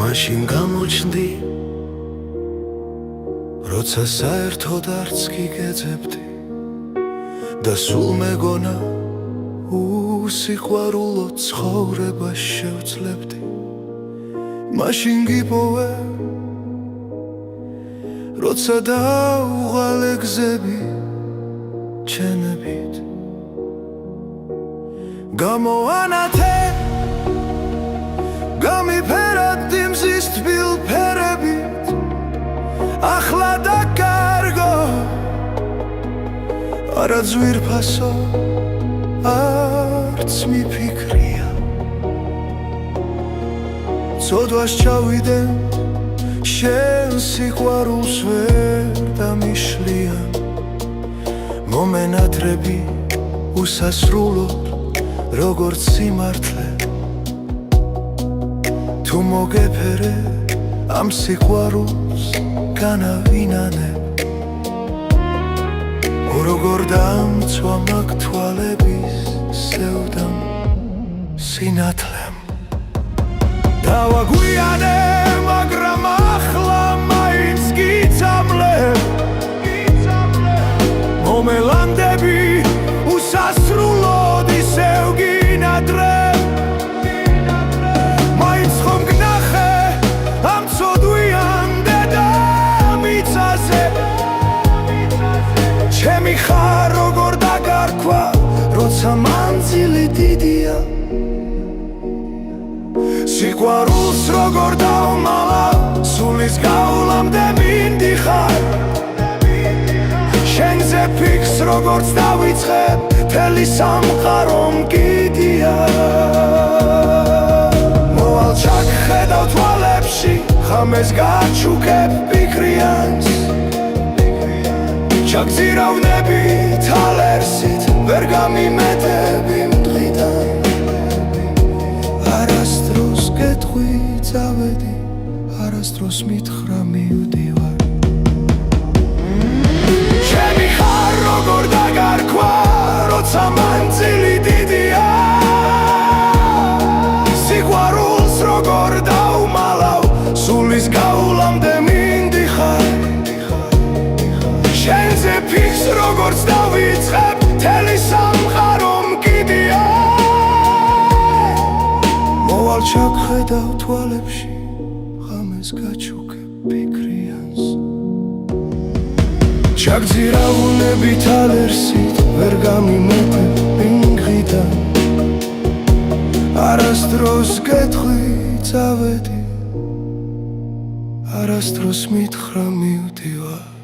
მაშინ გამოჩნდი როცა საერთოდ არც კი გეძებდი და სულ მეგონა უსიყვარულო ცხოვრებას შევძლებდი მაშინ გიპოვე როცა დაუღალე გზები ჩენებით გამოანათე გამიფერადი მზის თბილ ფერებით ახლა და კარგო არა ძვირფასო არც მიფიქრია ცოდვას ჩავიდე შენ სიყვარულს ვერ დამიშლიან მომენატრები უსასრულოდ როგორც სიმართლე თუ მოგეფერე ამ სიყვარულს განავინანებ როგორ დამცვა მაგ თვალების სევდამ სინათლემ დავაგვიანე მაგრამ ახლა მაინც გიცამლებ მომელანდები უსასრულოდ ისევ გინადრებ მაინც ხომ გნახე ამ ცოდვიან დედამიწაზე ჩემი ხარ როგორ დაგარქვა როცა მანძილი დიდია სიყვარულს როგორ დავმალა სულის გავლამდე მინდიხარ შენზე ფიქს როგორც დავიწყებ მთელი სამყარო მგიდია მოვალ ჩაგხედავ თვალებში ხამეს გაჩუქებ ფიქრიანს ჩაგზირავნებით ალერსით ვერ გამიმეტები მდღიდან არასდროს გეტყვი წავედი არასდროს მითხრა მივდივარ ჩემი ხარ როგორ დაგარქვა როცა მანძილი დიდია სიყვარულს როგორ დავმალავ სულის გავლამდე მინდიხარ შენზე ფიქს როგორც დავიწყებ მთელი სამყარო მგიდია მოვალ ჩაგხედავ თვალებში ღამეს გაჩუქებ ფიქრიანს ჩაგზირავნებით ალერსით ვერ გამიმეტებ მიღიდან არასდროს გეტყვი წავედი არასდროს მითხრა მივდივარ